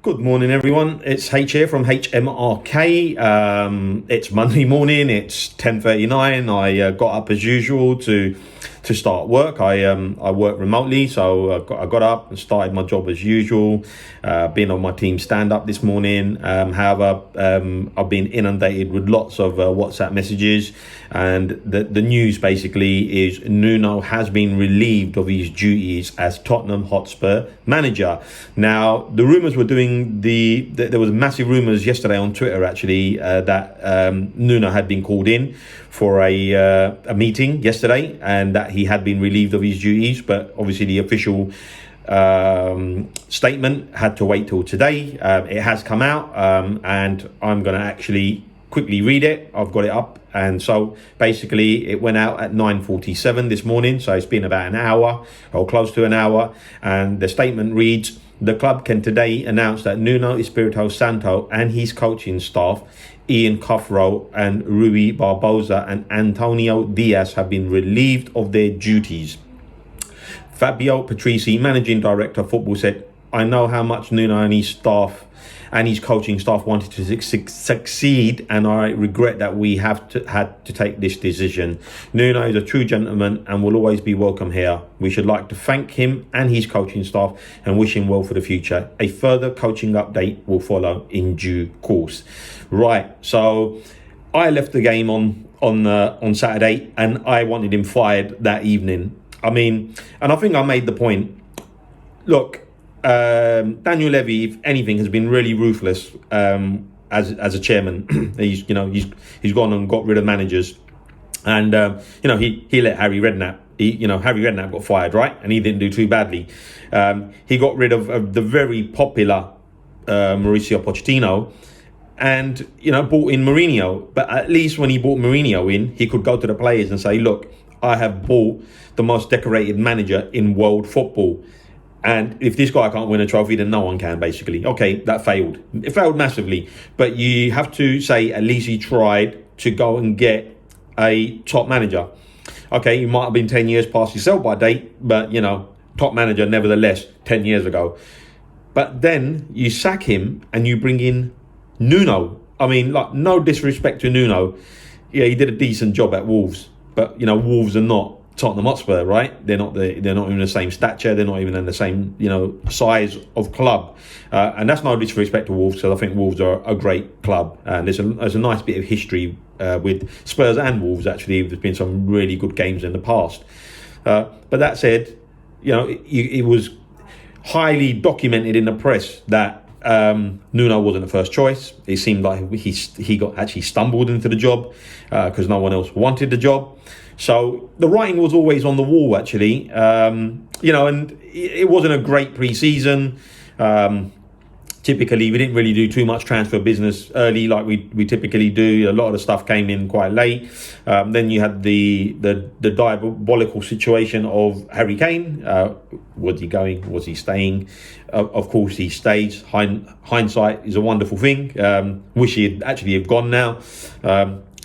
Good morning, everyone. It's H here from HMRK. It's Monday morning. It's 10:39. I got up as usual to start work. I work remotely, so I got up and started my job as usual. Been on my team stand up this morning. However, I've been inundated with lots of WhatsApp messages, and the news basically is Nuno has been relieved of his duties as Tottenham Hotspur manager. Now, the rumours were there was massive rumours yesterday on Twitter actually that Nuno had been called in for a meeting yesterday, and that he had been relieved of his duties, but obviously the official statement had to wait till today. It has come out, and I'm going to actually quickly read it. I've got it up, and so basically it went out at 9:47 this morning, so it's been about an hour or close to an hour, and the statement reads: the club can today announce that Nuno Espírito Santo and his coaching staff, Ian Cuffrow and Rui Barbosa and Antonio Diaz, have been relieved of their duties. Fabio Patrici, Managing Director of Football, said, "I know how much Nuno and his staff and his coaching staff wanted to succeed, and I regret that we had to take this decision. Nuno is a true gentleman and will always be welcome here. We should like to thank him and his coaching staff and wish him well for the future. A further coaching update will follow in due course." Right, so I left the game on Saturday, and I wanted him fired that evening. I mean, and I think I made the point. Look, Daniel Levy, if anything, has been really ruthless as a chairman. he's gone and got rid of managers, and he let Harry Redknapp. Harry Redknapp got fired, right, and he didn't do too badly. He got rid of the very popular Mauricio Pochettino, and brought in Mourinho. But at least when he brought Mourinho in, he could go to the players and say, "Look, I have bought the most decorated manager in world football. And if this guy can't win a trophy, then no one can," basically. Okay, that failed. It failed massively. But you have to say at least he tried to go and get a top manager. Okay, you might have been 10 years past your sell-by date, but, top manager nevertheless 10 years ago. But then you sack him and you bring in Nuno. I mean, like, no disrespect to Nuno. Yeah, he did a decent job at Wolves. But, Wolves are not Tottenham Hotspur, right? They're not even the same stature. They're not even in the same size of club, and that's no disrespect to Wolves, because I think Wolves are a great club, and there's a nice bit of history with Spurs and Wolves. Actually, there's been some really good games in the past, but that said, it was highly documented in the press that Nuno wasn't the first choice. It seemed like he got actually stumbled into the job because no one else wanted the job. So the writing was always on the wall, actually, and it wasn't a great pre-season. Typically, we didn't really do too much transfer business early like we typically do. A lot of the stuff came in quite late. Then you had the diabolical situation of Harry Kane. Was he going? Was he staying? Of course, he stays. Hindsight is a wonderful thing. Wish he'd actually have gone now.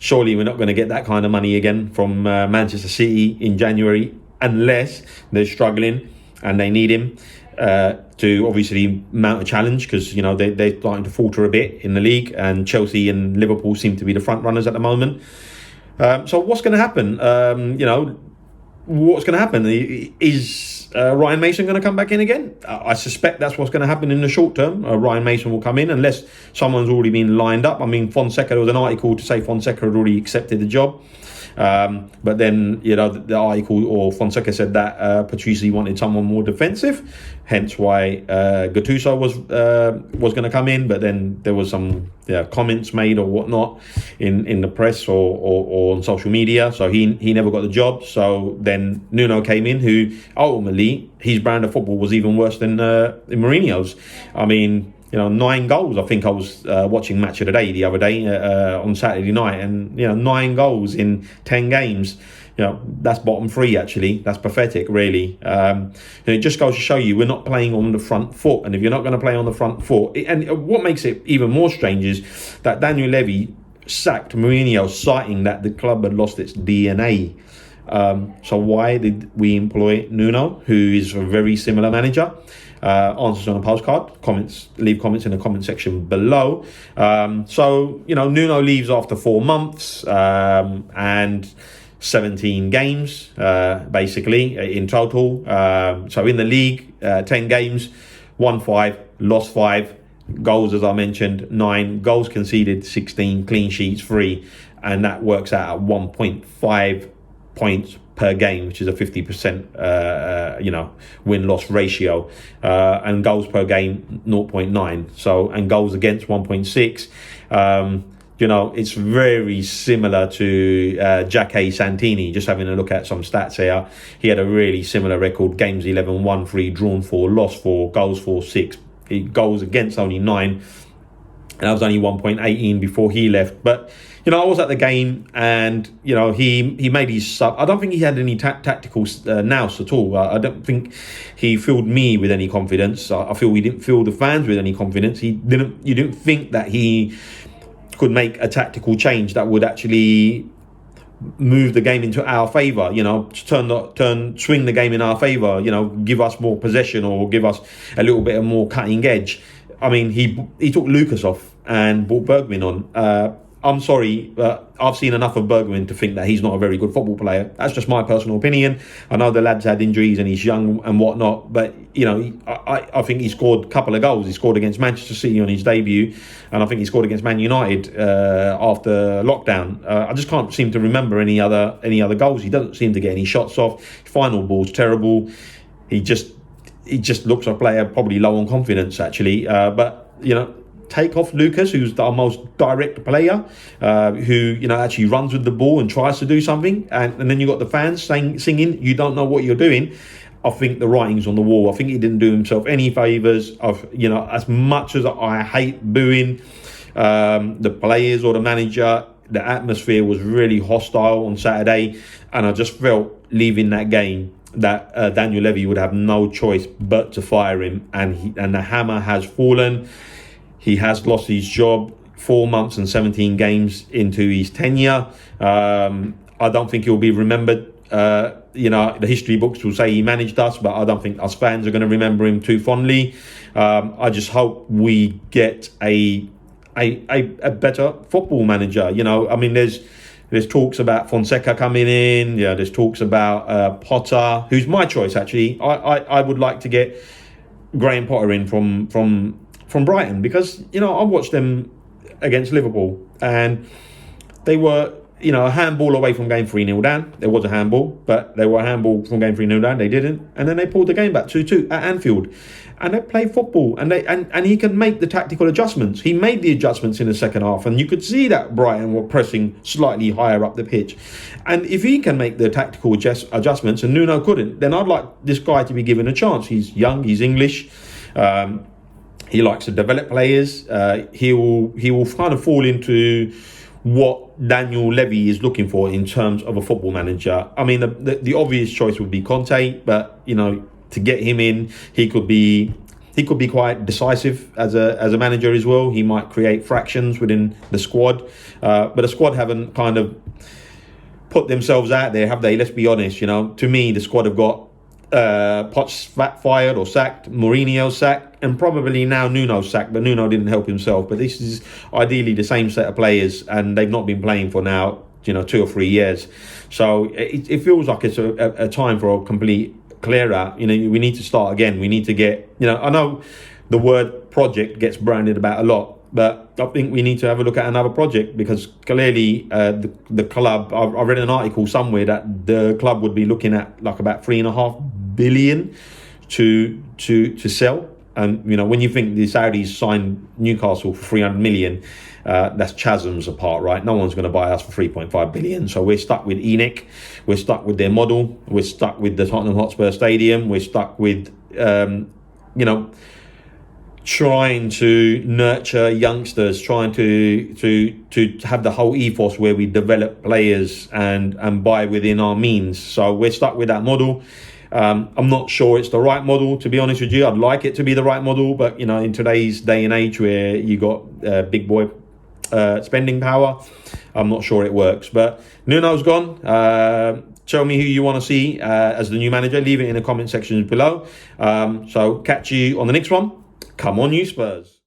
Surely we're not going to get that kind of money again from Manchester City in January, unless they're struggling and they need him to obviously mount a challenge, because they're starting to falter a bit in the league, and Chelsea and Liverpool seem to be the front runners at the moment. So what's going to happen? What's going to happen? Is Ryan Mason going to come back in again? I suspect that's what's going to happen in the short term. Ryan Mason will come in unless someone's already been lined up. I mean, Fonseca, there was an article to say Fonseca had already accepted the job. But then, the article or Fonseca said that Patrici wanted someone more defensive, hence why Gattuso was going to come in. But then there was some comments made or whatnot in the press or on social media, so he never got the job. So then Nuno came in, who ultimately his brand of football was even worse than Mourinho's. I mean, 9 goals. I think I was watching Match of the Day the other day on Saturday night, and 9 goals in 10 games. That's bottom 3 actually. That's pathetic, really. It just goes to show you we're not playing on the front foot, and if you're not going to play on the front foot, and what makes it even more strange is that Daniel Levy sacked Mourinho, citing that the club had lost its DNA. So why did we employ Nuno, who is a very similar manager? answers on a postcard. Leave comments in the comment section below. So, Nuno leaves after 4 months and 17 games, basically, in total. So in the league, 10 games, won 5, lost 5. Goals, as I mentioned, 9. Goals conceded, 16. Clean sheets, 3. And that works out at 1.5 points per game, which is a 50% win-loss ratio, and goals per game 0.9. So, and goals against 1.6. It's very similar to Jacque Santini. Just having a look at some stats here, he had a really similar record: games 11, won 3, drawn 4, lost 4, goals 4, 6. Goals against only 9, and that was only 1.18 before he left. But I was at the game, and he made his sub. I don't think he had any tactical nous at all. I don't think he filled me with any confidence. I feel he didn't fill the fans with any confidence. You didn't think that he could make a tactical change that would actually move the game into our favour, swing the game in our favour, give us more possession or give us a little bit of more cutting edge. I mean, he took Lucas off and brought Bergwijn on. I'm sorry, but I've seen enough of Bergwijn to think that he's not a very good football player. That's just my personal opinion. I know the lad's had injuries and he's young and whatnot, but I think he scored a couple of goals. He scored against Manchester City on his debut, and I think he scored against Man United after lockdown. I just can't seem to remember any other goals. He doesn't seem to get any shots off. Final ball's terrible. He just looks like a player probably low on confidence, actually. But take off Lucas, who's our most direct player, who actually runs with the ball and tries to do something, and then you got the fans singing, "You don't know what you're doing." I think the writing's on the wall. I think he didn't do himself any favours. As much as I hate booing the players or the manager, the atmosphere was really hostile on Saturday, and I just felt leaving that game that Daniel Levy would have no choice but to fire him, and the hammer has fallen. He has lost his job 4 months and 17 games into his tenure. I don't think he'll be remembered. The history books will say he managed us, but I don't think us fans are going to remember him too fondly. I just hope we get a better football manager. There's talks about Fonseca coming in. Yeah, there's talks about Potter, who's my choice actually. I would like to get Graham Potter in from Brighton, because I watched them against Liverpool and they were a handball away from going 3-0 down. There was a handball, but they were a handball from going 3-0 down. They didn't, and then they pulled the game back 2-2 at Anfield, and they play football, and he can make the tactical adjustments. He made the adjustments in the second half, and you could see that Brighton were pressing slightly higher up the pitch. And if he can make the tactical adjustments and Nuno couldn't, then I'd like this guy to be given a chance. He's young, he's English. He likes to develop players. He will kind of fall into what Daniel Levy is looking for in terms of a football manager. I mean, the obvious choice would be Conte, but to get him in, he could be quite decisive as a manager as well. He might create fractions within the squad, but the squad haven't kind of put themselves out there, have they? Let's be honest. To me, the squad have got Potts fired or sacked, Mourinho sacked, and probably now Nuno sacked, but Nuno didn't help himself. But this is ideally the same set of players, and they've not been playing for now 2 or 3 years. So it feels like it's a time for a complete clear out. We need to start again. We need to get, I know the word project gets branded about a lot, but I think we need to have a look at another project, because clearly the club, I read an article somewhere that the club would be looking at like about 3.5 billion to sell. And when you think the Saudis signed Newcastle for 300 million, that's chasms apart, right? No one's going to buy us for 3.5 billion. So we're stuck with ENIC, we're stuck with their model, we're stuck with the Tottenham Hotspur Stadium, we're stuck with trying to nurture youngsters, trying to have the whole ethos where we develop players and buy within our means. So we're stuck with that model. I'm not sure it's the right model, to be honest with you. I'd like it to be the right model, but in today's day and age where you got big boy spending power, I'm not sure it works. But Nuno's gone. Tell me who you want to see as the new manager. Leave it in the comment sections below. So catch you on the next one. Come on, you Spurs.